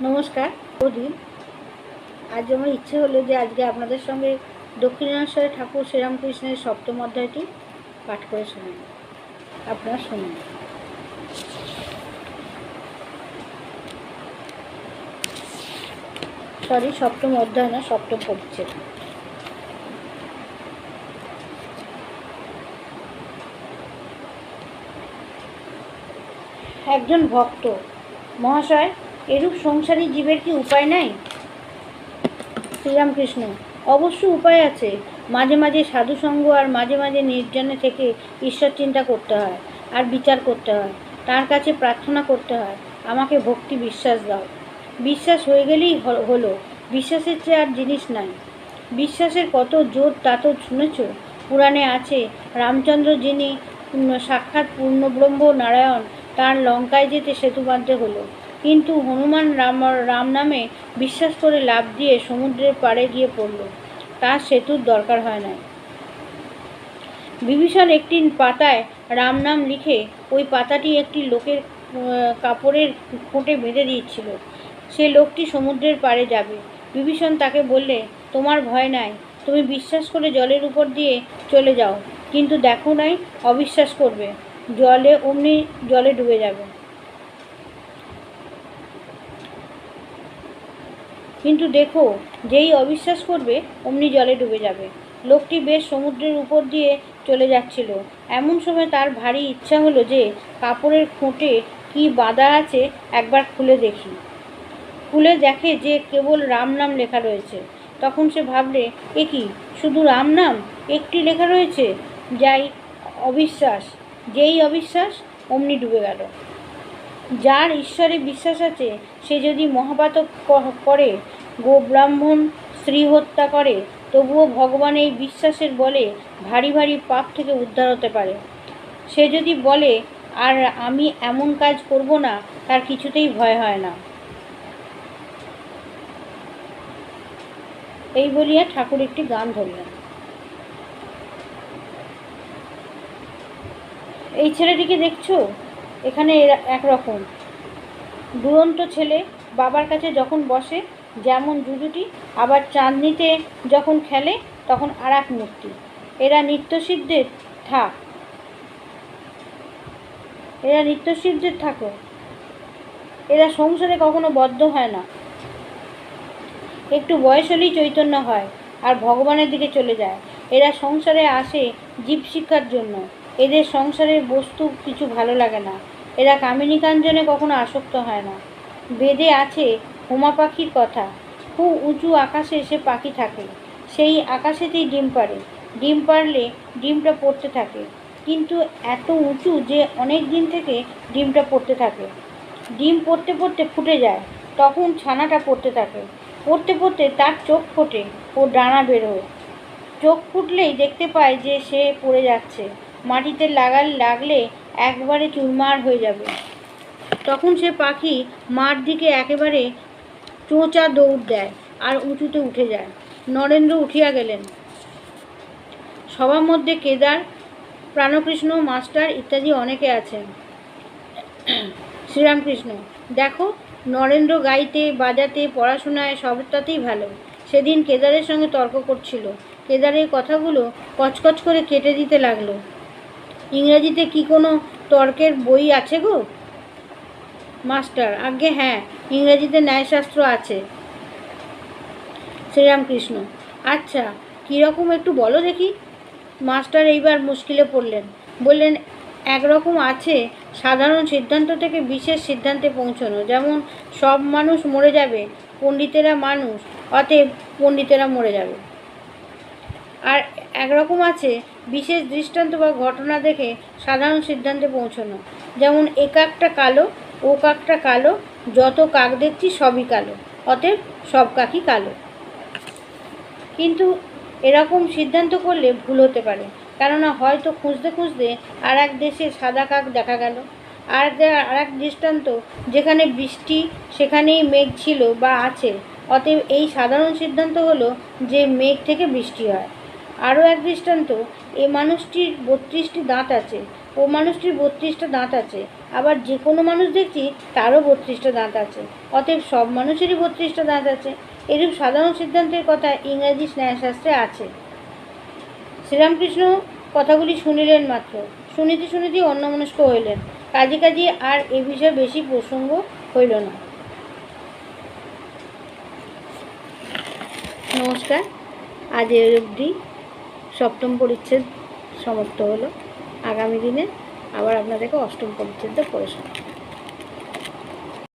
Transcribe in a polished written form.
নমস্কার বৌদি। আজ আমার ইচ্ছে হলো যে আজকে আপনাদের সঙ্গে দক্ষিণেশ্বরের ঠাকুর শ্রীরামকৃষ্ণের সপ্তম অধ্যায়টি পাঠ করে শোনান। আপনারা শুনুন। সপ্তম অধ্যায় না, সপ্তম পরিচ্ছেদ। একজন ভক্ত: মহাশয়, এরূপ সংসারী জীবের কি উপায় নাই? শ্রীরামকৃষ্ণ: অবশ্য উপায় আছে। মাঝে মাঝে সাধুসঙ্গ আর মাঝে মাঝে নির্জনে থেকে ঈশ্বর চিন্তা করতে হয় আর বিচার করতে হয়, তার কাছে প্রার্থনা করতে হয়, আমাকে ভক্তি বিশ্বাস দাও। বিশ্বাস হয়ে গেলেই হলো। বিশ্বাসের চেয়ে আর জিনিস নাই। বিশ্বাসের কত জোর তা তো শুনেছ। পুরাণে আছে, রামচন্দ্র যিনি সাক্ষাৎ পূর্ণব্রহ্ম নারায়ণ, তার লঙ্কায় যেতে সেতু বাঁধতে হলো। কিন্তু হনুমান রাম নামে বিশ্বাস করে লাফ দিয়ে সমুদ্রের পাড়ে গিয়ে পড়ল, তার সেতুর দরকার হয় না। বিভীষণ একটি পাতায় রাম নাম লিখে ওই পাতাটি একটি লোকের কাপড়ের খোঁটে বেঁধে দিয়েছিল। সে লোকটি সমুদ্রের পাড়ে যাবে। বিভীষণ তাকে বললে, তোমার ভয় নাই, তুমি বিশ্বাস করে জলের উপর দিয়ে চলে যাও, কিন্তু দেখো নাই, অবিশ্বাস করবে, অমনি জলে ডুবে যাবে। কিন্তু দেখো, যেই অবিশ্বাস করবে অমনি জলে ডুবে যাবে। লোকটি বেশ সমুদ্রের উপর দিয়ে চলে যাচ্ছিল। এমন সময় তার ভারী ইচ্ছা হলো যে কাপড়ের খোঁটে কি বাঁধা আছে একবার খুলে দেখি। খুলে দেখে যে কেবল রাম নাম লেখা রয়েছে। তখন সে ভাবলে, এ কি, শুধু রাম নাম একটি লেখা রয়েছে? যাই অবিশ্বাস, যেই অবিশ্বাস অমনি ডুবে গেল। যার ঈশ্বরে বিশ্বাস আছে সে যদি মহাপাতক করে, গোব্রাহ্মণ স্ত্রী হত্যা করে, তবুও ভগবান এই বিশ্বাসের বলে ভারী ভারী পাপ থেকে উদ্ধার হতে পারে। সে যদি বলে আর আমি এমন কাজ করব না, তার কিছুতেই ভয় হয় না। এই বলিয়া ঠাকুর একটি গান ধরলেন। এই ছেলেটিকে দেখছো? এখানে একরকম দুরন্ত ছেলে। বাবার কাছে যখন বসে যেমন জুজুটি, আবার চাঁদনিতে যখন খেলে তখন আর এক মূর্তি। এরা নিত্যসিদ্ধের থাকো। এরা সংসারে কখনো বদ্ধ হয় না। একটু বয়স হলেই চৈতন্য হয় আর ভগবানের দিকে চলে যায়। এরা সংসারে আসে জীব শিক্ষার জন্য। এদের সংসারের বস্তু কিছু ভালো লাগে না। এরা কামিনী কাঞ্চনে কখনো আসক্ত হয় না। বেদে আছে হোমা পাখির কথা। খুব উঁচু আকাশে সে পাখি থাকে, সেই আকাশেতেই ডিম পাড়ে। ডিম পাড়লে ডিমটা পড়তে থাকে, কিন্তু এত উঁচু যে অনেক দিন থেকে ডিমটা পড়তে থাকে। ডিম পড়তে পড়তে ফুটে যায়, তখন ছানাটা পড়তে থাকে। পড়তে পড়তে তার চোখ ফোটে ও ডানা বেরোয়। চোখ ফুটলেই দেখতে পায় যে সে পড়ে যাচ্ছে, মাটিতে লাগলে একবারে চুরমার হয়ে যাবে। তখন সে পাখি মার দিকে একেবারে চোঁচা দৌড় দেয় আর উঁচুতে উঠে যায়। নরেন্দ্র উঠিয়া গেলেন। সবার মধ্যে কেদার, প্রাণকৃষ্ণ মাস্টার ইত্যাদি অনেকে আছেন। শ্রীরামকৃষ্ণ: দেখো, নরেন্দ্র গাইতে বাজাতে পড়াশোনায় সবটাতেই ভালো। সেদিন কেদারের সঙ্গে তর্ক করছিল। কেদারের কথাগুলো কচকচ করে কেটে দিতে লাগলো। ইংরাজিতে কি কোনো তর্কের বই আছে গো? মাস্টার: আজ্ঞে হ্যাঁ, ইংরাজিতে ন্যায়শাস্ত্র আছে। শ্রীরামকৃষ্ণ: আচ্ছা, কীরকম একটু বলো দেখি। মাস্টার এইবার মুশকিলে পড়লেন। বললেন, একরকম আছে সাধারণ সিদ্ধান্ত থেকে বিশেষ সিদ্ধান্তে পৌঁছানো। যেমন সব মানুষ মরে যাবে, পণ্ডিতেরা মানুষ, অতএব পণ্ডিতেরা মরে যাবে। আর একরকম আছে বিশেষ দৃষ্টান্ত বা ঘটনা দেখে সাধারণ সিদ্ধান্তে পৌঁছানো। যেমন এ কাকটা কালো, ও কাকটা কালো, যত কাক দেখছি সবই কালো, অতএব সব কাকই কালো। কিন্তু এরকম সিদ্ধান্ত করলে ভুল হতে পারে, কেননা হয়তো খুঁজতে খুঁজতে আর এক দেশে সাদা কাক দেখা গেল। আর এক দৃষ্টান্ত, যেখানে বৃষ্টি সেখানেই মেঘ ছিল বা আছে, অতএব এই সাধারণ সিদ্ধান্ত হলো যে মেঘ থেকে বৃষ্টি হয়। আরও এক দৃষ্টান্ত, এ মানুষটির 32টি দাঁত আছে, ও মানুষটির 32টা দাঁত আছে, আবার যে কোনো মানুষ দেখছি তারও 32টা দাঁত আছে, অতএব সব মানুষেরই 32টা দাঁত আছে। এরূপ সাধারণ সিদ্ধান্তের কথা ইংরাজি ন্যায়শাস্ত্রে আছে। শ্রীরামকৃষ্ণ কথাগুলি শুনিলেন মাত্র, শুনিতে অন্যমনস্ক হইলেন। কাজে আর এ বিষয়ে বেশি প্রসঙ্গ হইল না। নমস্কার, আজ এর অবধি 7ম পরিচ্ছেদ সমাপ্ত হলো। আগামী দিনে আবার আপনাদেরকে 8ম পরিচ্ছেদটা পড়ে শোনাবো।